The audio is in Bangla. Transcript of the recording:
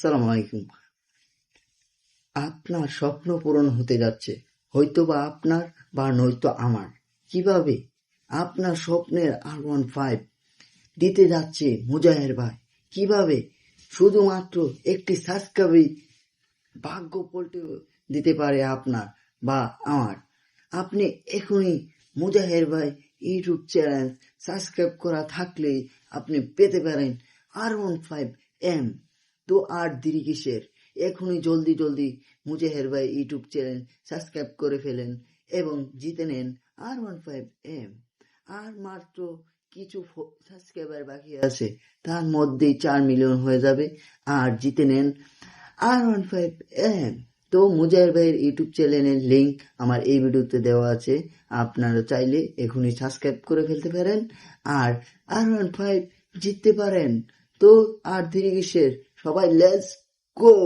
আসসালামু আলাইকুম। আপনার স্বপ্ন পূরণ হতে যাচ্ছে, হয়তোবা আপনার বা নয়তো আমার। কিভাবে? আপনার স্বপ্নের R15 দিতে যাচ্ছে মুজাহের ভাই। কিভাবে? শুধুমাত্র একটি সাবস্ক্রাইব ভাগ্য পাল্টে দিতে পারে আপনার বা আমার। আপনি এখনই মুজাহের ভাই ইউটিউব চ্যানেল সাবস্ক্রাইব করা থাকলে আপনি পেতে পারেন R15M। তো আর দেরি কিসের? এখনই জলদি মুজাহের ভাই ইউটিউব চ্যানেল সাবস্ক্রাইব করে ফেলেন এবং জিতে নেন R15M। আর মাত্র কিছু সাবস্ক্রাইবার বাকি আছে, তার মধ্যেই 4 মিলিয়ন হয়ে যাবে আর জিতে নেন R15M। তো মুজাহির ভাইয়ের ইউটিউব চ্যানেলের লিংক আমার এই ভিডিওতে দেওয়া আছে, আপনারা চাইলে এখনই সাবস্ক্রাইব করে ফেলতে পারেন আর R15 জিততে পারেন। তো আর দেরি কিসের? সবাই লেটস গো।